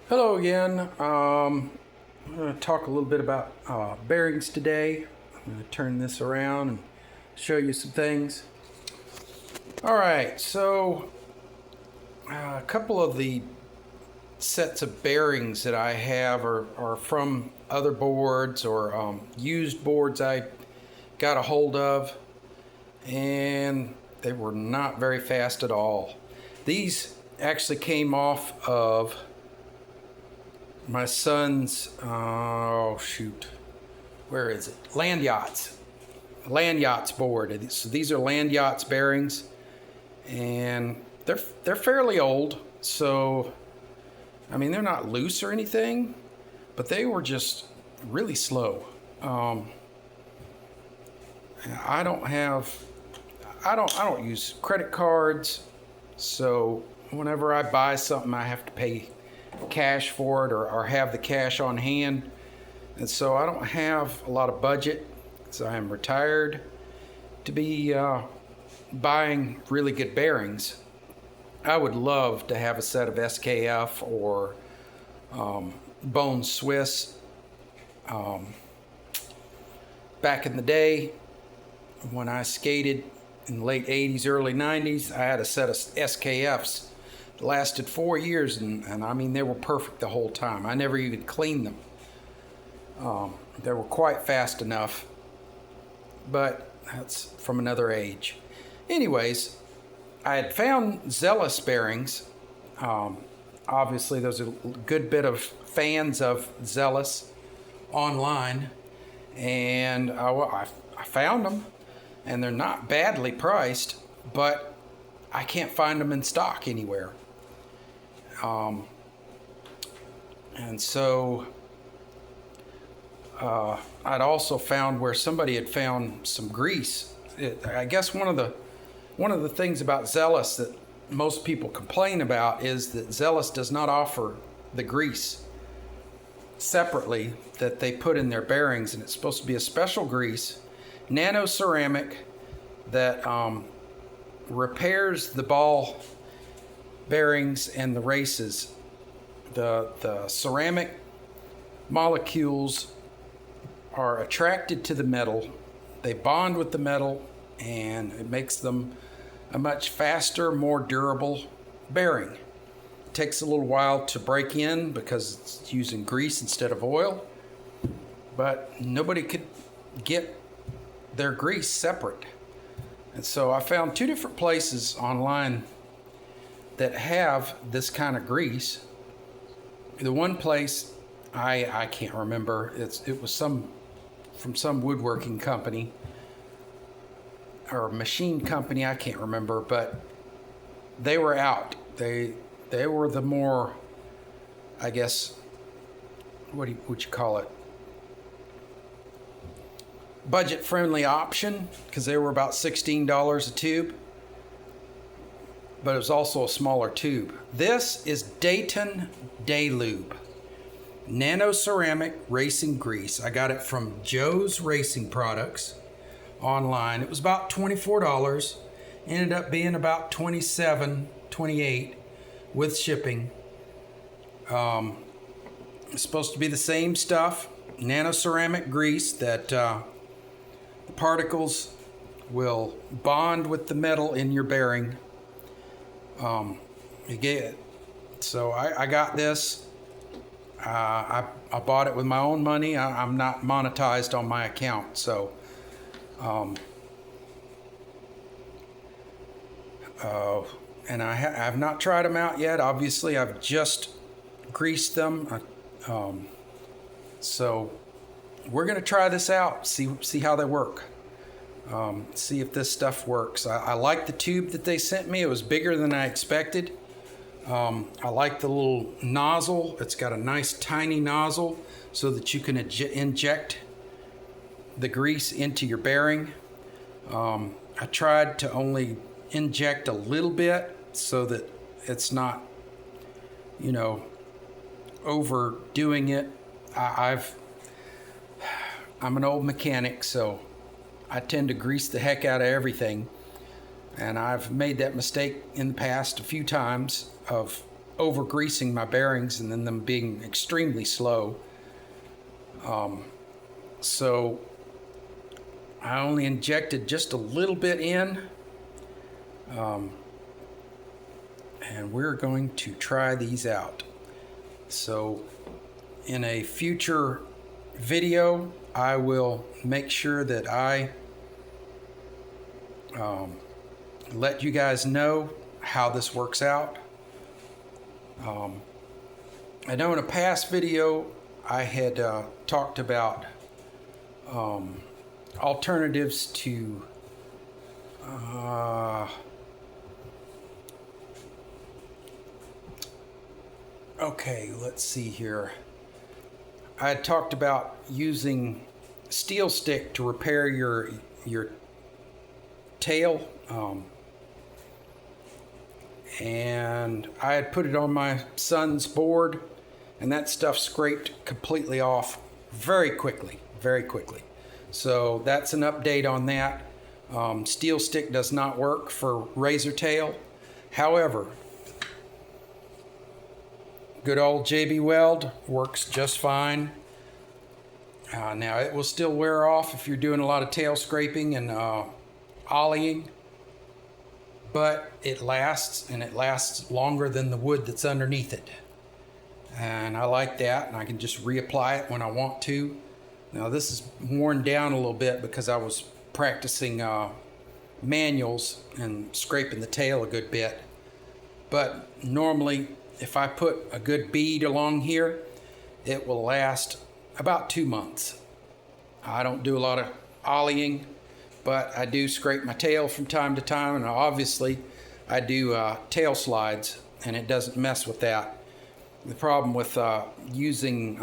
Hello again. I'm going to talk a little bit about bearings today. I'm going to turn this around and show you some things. All right, so a couple of the sets of bearings that I have are from other boards or used boards I got a hold of, and they were not very fast at all. These actually came off of my son's, where is it? Land yachts board. So these are land yachts bearings, and they're fairly old. So, I mean, they're not loose or anything, but they were just really slow. I don't use credit cards, so whenever I buy something, I have to pay cash for it or have the cash on hand, and so I don't have a lot of budget, so I'm retired to be buying really good bearings. I would love to have a set of SKF or Bone Swiss. Back in the day when I skated in the late 80s, early 90s, I had a set of SKFs. Lasted 4 years, and I mean, they were perfect the whole time. I never even cleaned them. They were quite fast enough, but that's from another age. Anyways, I had found Zealous bearings. Obviously, there's a good bit of fans of Zealous online, and I found them, and they're not badly priced, but I can't find them in stock anywhere. And so I'd also found where somebody had found some grease. I guess one of the things about Zealous that most people complain about is that Zealous does not offer the grease separately that they put in their bearings, and it's supposed to be a special grease, nano ceramic, that repairs the ball bearings and the races. The ceramic molecules are attracted to the metal. They bond with the metal, and it makes them a much faster, more durable bearing. It takes a little while to break in because it's using grease instead of oil, but nobody could get their grease separate. And so I found two different places online that have this kind of grease. The one place I can't remember. It was from some woodworking company or machine company. I can't remember, but they were out. They were the more, I guess, what would you call it? Budget-friendly option, because they were about $16 a tube, but it was also a smaller tube. This is Dayton Day Lube, nano ceramic racing grease. I got it from Joe's Racing Products online. It was about $24. Ended up being about $27, $28 with shipping. It's supposed to be the same stuff, nano ceramic grease that the particles will bond with the metal in your bearing. You get it. So I got this. I bought it with my own money. I'm not monetized on my account, so and I've not tried them out yet. Obviously, I've just greased them. So we're gonna try this out. See how they work. See if this stuff works. I like the tube that they sent me. It was bigger than I expected. I like the little nozzle. It's got a nice tiny nozzle so that you can inject the grease into your bearing. I tried to only inject a little bit so that it's not, overdoing it. I'm an old mechanic, so I tend to grease the heck out of everything. And I've made that mistake in the past a few times of over greasing my bearings and then them being extremely slow. So I only injected just a little bit in, and we're going to try these out. So in a future video, I will make sure that I let you guys know how this works out. I know in a past video I had talked about alternatives to okay, let's see here. I had talked about using steel stick to repair your tail, and I had put it on my son's board, and that stuff scraped completely off very quickly. So that's an update on that. Steel stick does not work for razor tail. However, good old JB Weld works just fine. Now it will still wear off if you're doing a lot of tail scraping and ollieing, but it lasts, and it lasts longer than the wood that's underneath it. And I like that, and I can just reapply it when I want to. Now this is worn down a little bit because I was practicing manuals and scraping the tail a good bit. But normally, if I put a good bead along here, it will last about 2 months. I don't do a lot of ollieing, but I do scrape my tail from time to time, and obviously I do tail slides, and it doesn't mess with that. The problem with using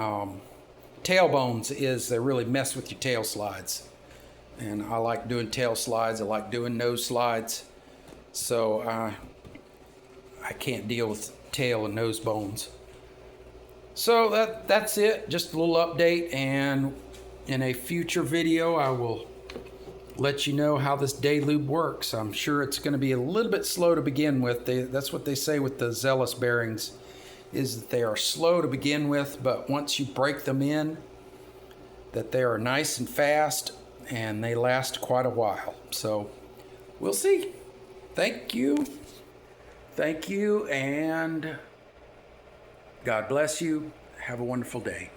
tail bones is they really mess with your tail slides. And I like doing tail slides, I like doing nose slides, so I can't deal with tail and nose bones. So that's it, just a little update, and in a future video I will let you know how this Day Lube works. I'm sure it's going to be a little bit slow to begin with. That's what they say with the Zealous bearings, is that they are slow to begin with, but once you break them in, that they are nice and fast, and they last quite a while. So we'll see. Thank you, and God bless you. Have a wonderful day.